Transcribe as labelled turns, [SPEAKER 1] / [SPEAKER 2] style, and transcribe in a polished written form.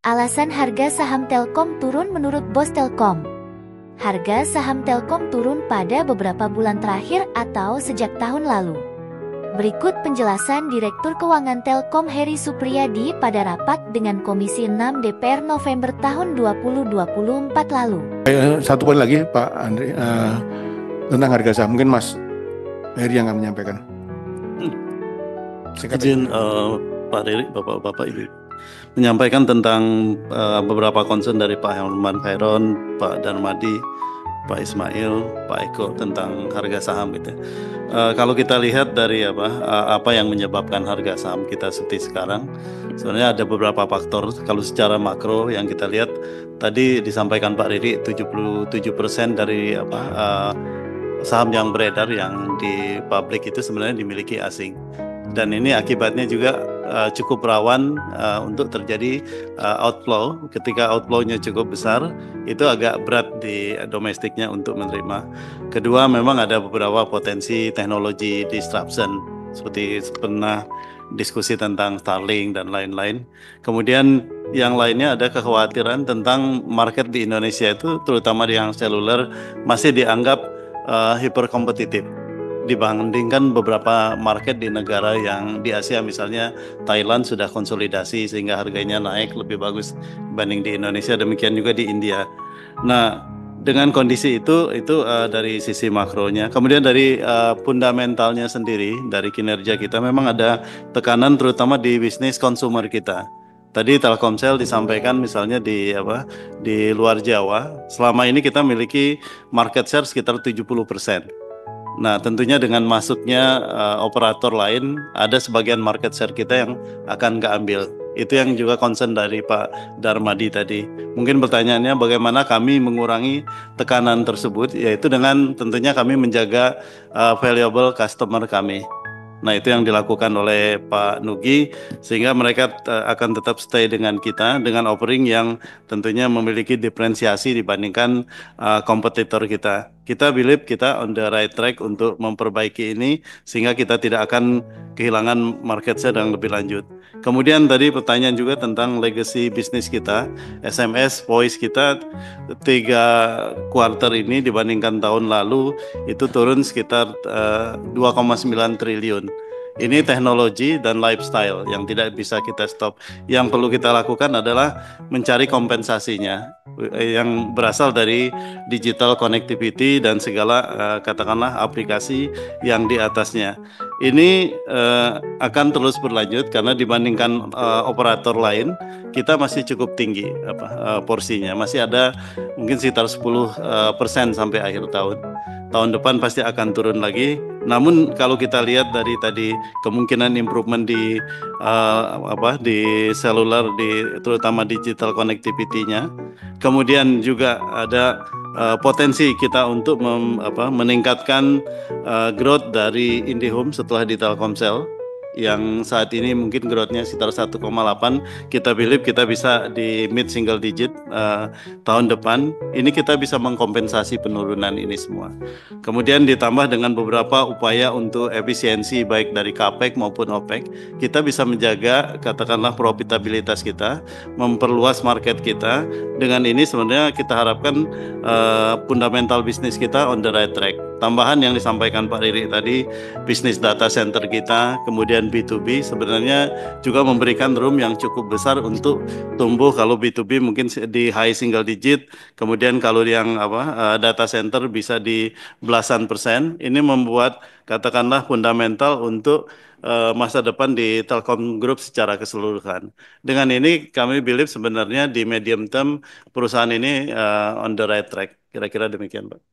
[SPEAKER 1] Alasan harga saham Telkom turun menurut Bos Telkom. Harga saham Telkom turun pada beberapa bulan terakhir atau sejak tahun lalu. Berikut penjelasan Direktur Keuangan Telkom Heri Supriyadi pada rapat dengan Komisi 6 DPR November tahun 2024 lalu.
[SPEAKER 2] Satu poin lagi Pak Andri, tentang harga saham, mungkin Mas Heri yang akan menyampaikan.
[SPEAKER 3] Izin Pak Riri, Bapak-Bapak, Ibu, menyampaikan tentang beberapa concern dari Pak Herman Khairon, Pak Darmadi, Pak Ismail, Pak Eko tentang harga saham gitu. Kalau kita lihat dari apa yang menyebabkan harga saham kita seperti sekarang, sebenarnya ada beberapa faktor. Kalau secara makro yang kita lihat tadi disampaikan Pak Riri, 77% dari saham yang beredar yang di publik itu sebenarnya dimiliki asing. Dan ini akibatnya juga cukup rawan untuk terjadi outflow. Ketika outflow-nya cukup besar, itu agak berat di domestiknya untuk menerima. Kedua, memang ada beberapa potensi teknologi disruption, seperti pernah diskusi tentang Starlink dan lain-lain. Kemudian yang lainnya ada kekhawatiran tentang market di Indonesia itu, terutama di yang seluler, masih dianggap hiperkompetitif dibandingkan beberapa market di negara yang di Asia, misalnya Thailand sudah konsolidasi sehingga harganya naik lebih bagus dibanding di Indonesia, demikian juga di India. Nah, dengan kondisi itu dari sisi makronya. Kemudian dari fundamentalnya sendiri, dari kinerja kita memang ada tekanan terutama di bisnis konsumer kita. Tadi Telkomsel disampaikan misalnya di luar Jawa, selama ini kita miliki market share sekitar 70%. Nah, tentunya dengan masuknya operator lain, ada sebagian market share kita yang akan keambil. Itu yang juga concern dari Pak Darmadi tadi. Mungkin pertanyaannya bagaimana kami mengurangi tekanan tersebut, yaitu dengan tentunya kami menjaga valuable customer kami. Nah, itu yang dilakukan oleh Pak Nugi, sehingga mereka akan tetap stay dengan kita, dengan offering yang tentunya memiliki diferensiasi dibandingkan kompetitor kita. Kita believe kita on the right track untuk memperbaiki ini, sehingga kita tidak akan kehilangan market share yang lebih lanjut. Kemudian tadi pertanyaan juga tentang legacy bisnis kita, SMS, voice kita 3 kuartal ini dibandingkan tahun lalu itu turun sekitar 2,9 triliun. Ini teknologi dan lifestyle yang tidak bisa kita stop. Yang perlu kita lakukan adalah mencari kompensasinya yang berasal dari digital connectivity dan segala katakanlah aplikasi yang di atasnya. Ini akan terus berlanjut karena dibandingkan operator lain kita masih cukup tinggi porsinya. Masih ada mungkin sekitar 10% sampai akhir tahun. Tahun depan pasti akan turun lagi. Namun kalau kita lihat dari tadi kemungkinan improvement di seluler, terutama digital connectivity-nya, kemudian juga ada potensi kita untuk meningkatkan growth dari IndiHome setelah di Telkomsel yang saat ini mungkin growth-nya sekitar 1,8, kita believe kita bisa di mid single digit tahun depan. Ini kita bisa mengkompensasi penurunan ini semua. Kemudian ditambah dengan beberapa upaya untuk efisiensi baik dari CAPEX maupun OPEX, kita bisa menjaga katakanlah profitabilitas kita, memperluas market kita. Dengan ini sebenarnya kita harapkan fundamental bisnis kita on the right track. Tambahan yang disampaikan Pak Riri tadi, bisnis data center kita, kemudian B2B sebenarnya juga memberikan room yang cukup besar untuk tumbuh. Kalau B2B mungkin di high single digit, kemudian kalau yang data center bisa di belasan persen. Ini membuat katakanlah fundamental untuk masa depan di Telkom Group secara keseluruhan. Dengan ini kami believe sebenarnya di medium term perusahaan ini on the right track. Kira-kira demikian, Pak.